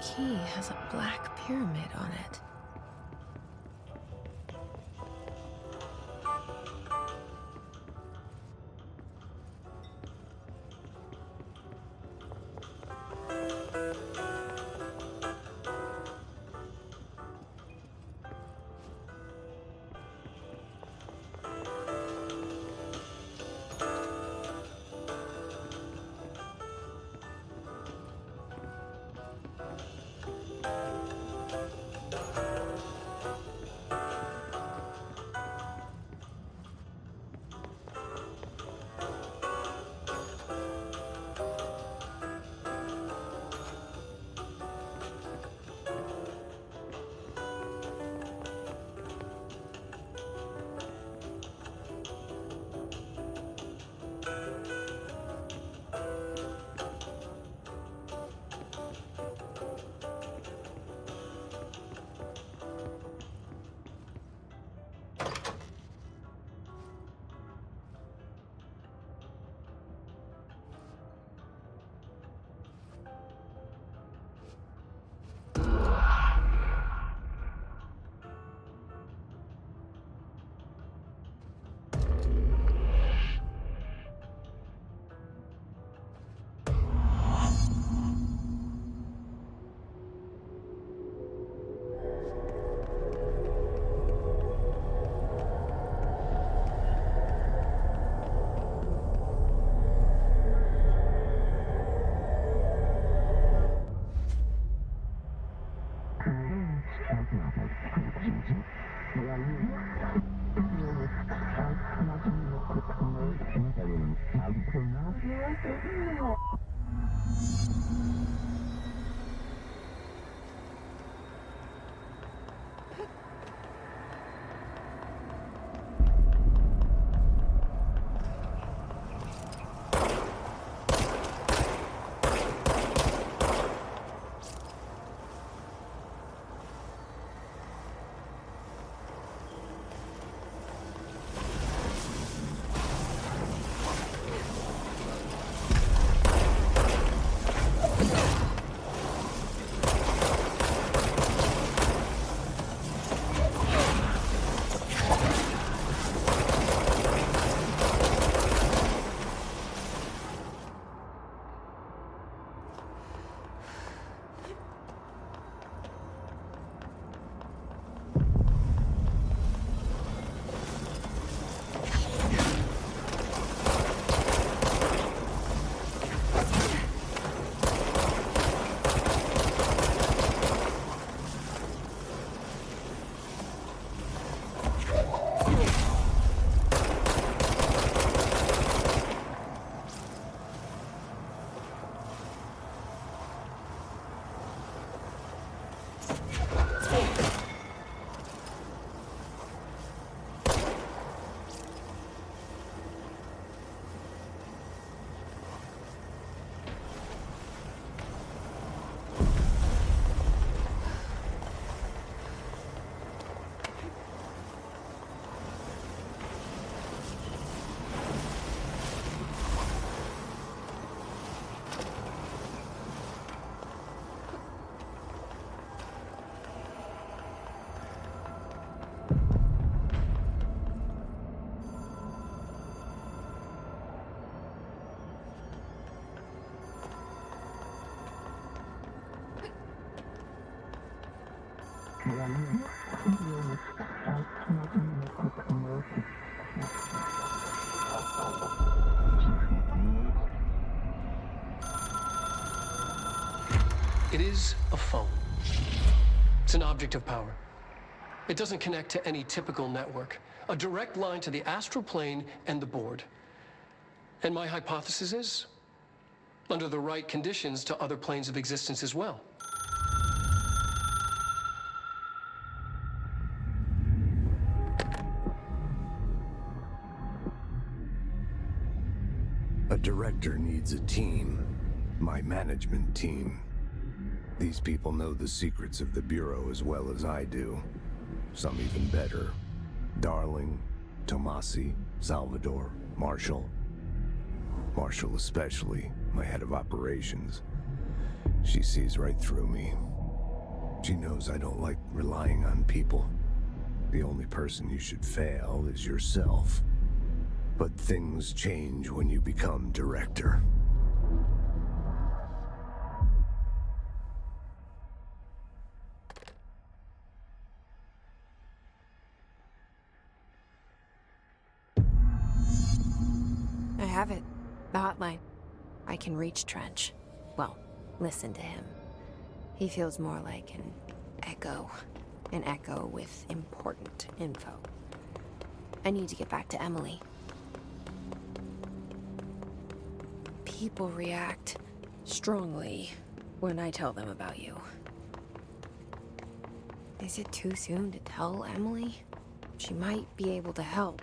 The key has a black pyramid on it. It is a phone. It's an object of power. It doesn't connect to any typical network. A direct line to the astral plane and the board. And my hypothesis is, under the right conditions, to other planes of existence as well. A director needs a team. My management team. These people know the secrets of the Bureau as well as I do. Some even better. Darling, Tomasi, Salvador, Marshall. Marshall especially, my head of operations. She sees right through me. She knows I don't like relying on people. The only person you should fail is yourself. But things change when you become director. I have it. The hotline. I can reach Trench. Well, listen to him. He feels more like an echo. An echo with important info. I need to get back to Emily. People react strongly when I tell them about you. Is it too soon to tell Emily? She might be able to help.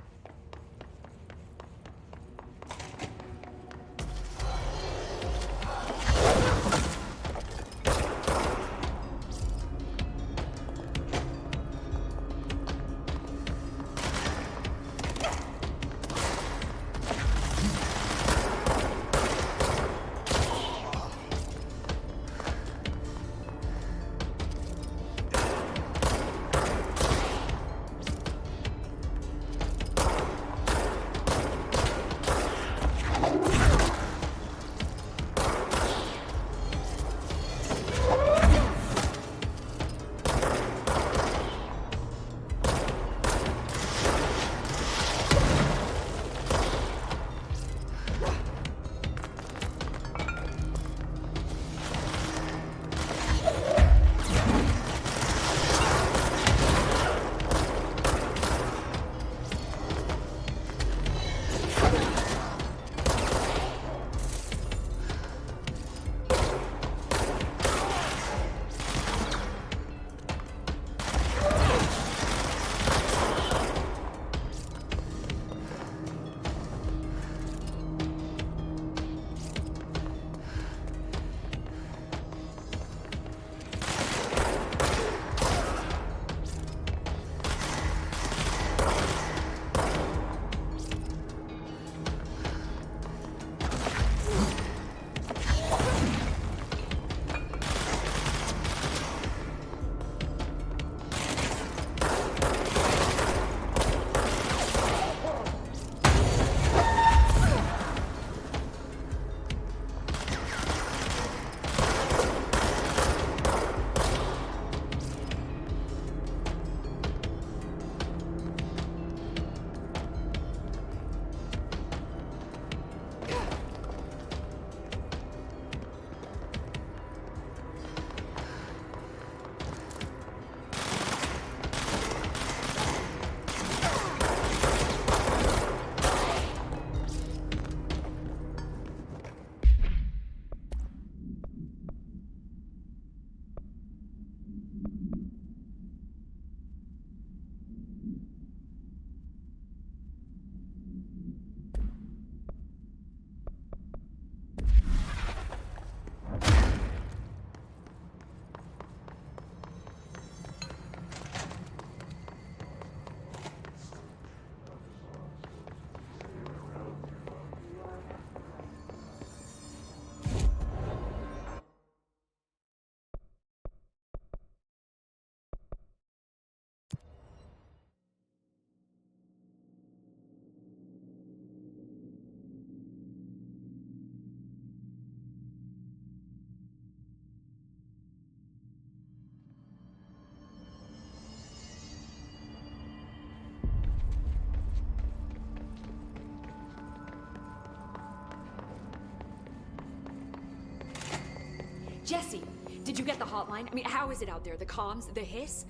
Jesse, did you get the hotline? I mean, how is it out there? The comms, the hiss?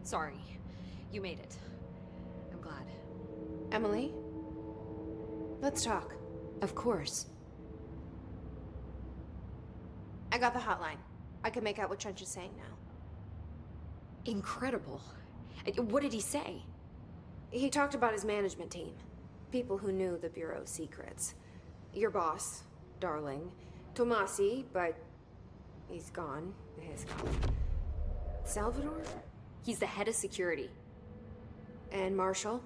Sorry, you made it. I'm glad. Emily? Let's talk. Of course. I got the hotline. I can make out what Trench is saying now. Incredible. What did he say? He talked about his management team. People who knew the Bureau's secrets. Your boss, Darling. Tomasi, but he's gone. He's gone. Salvador? He's the head of security. And Marshall?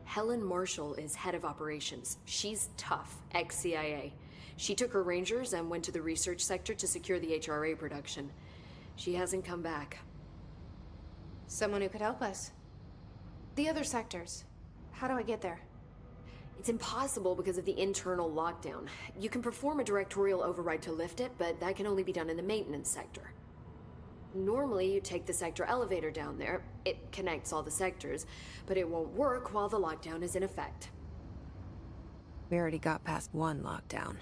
Helen Marshall is head of operations. She's tough, ex-CIA. She took her rangers and went to the research sector to secure the HRA production. She hasn't come back. Someone who could help us. The other sectors. How do I get there? It's impossible because of the internal lockdown. You can perform a directorial override to lift it, but that can only be done in the maintenance sector. Normally, you take the sector elevator down there. It connects all the sectors, but it won't work while the lockdown is in effect. We already got past one lockdown.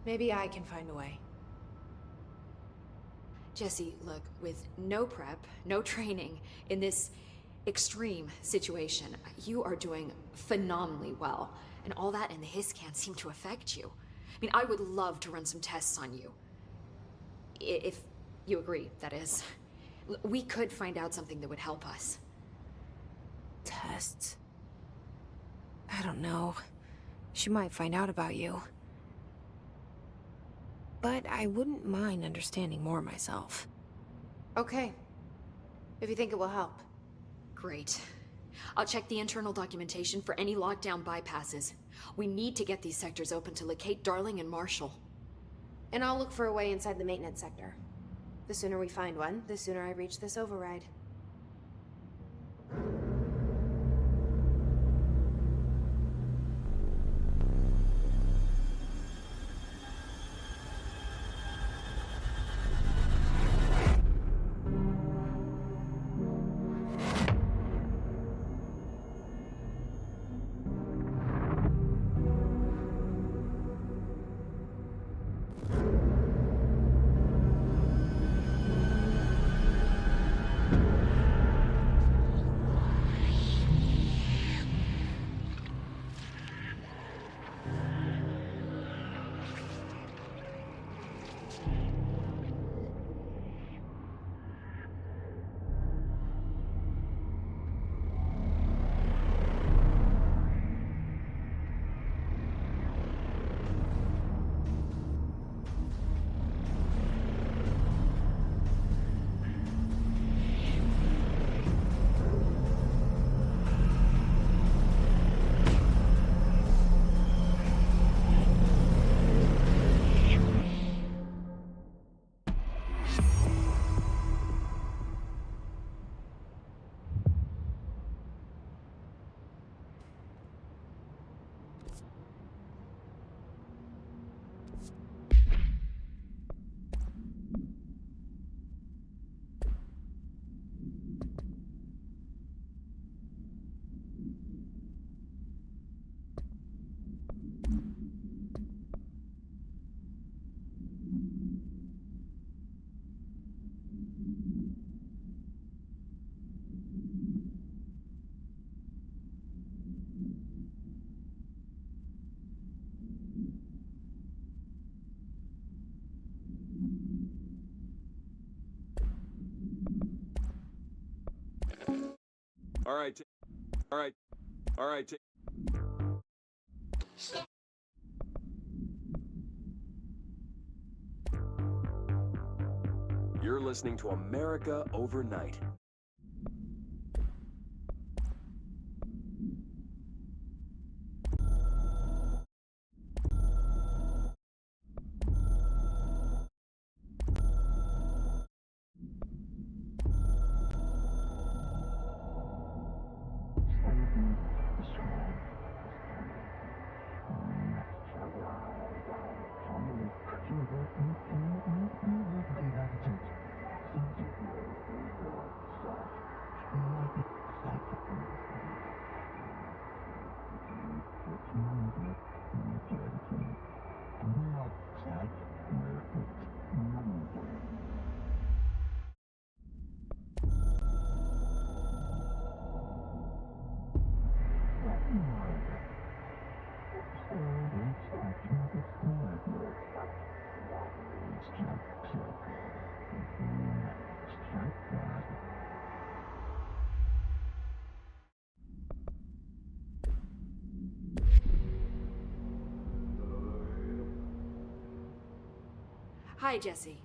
Maybe I can find a way. Jesse, look, with no prep, no training, in this extreme situation, you are doing phenomenally well. And all that and the hiss can't seem to affect you. I mean, I would love to run some tests on you. If you agree, that is. We could find out something that would help us. Tests? I don't know. She might find out about you. But I wouldn't mind understanding more myself. Okay. If you think it will help. Great. I'll check the internal documentation for any lockdown bypasses. We need to get these sectors open to locate Darling and Marshall. And I'll look for a way inside the maintenance sector. The sooner we find one, the sooner I reach this override. All right. All right. All right. You're listening to America Overnight. Hi, Jesse.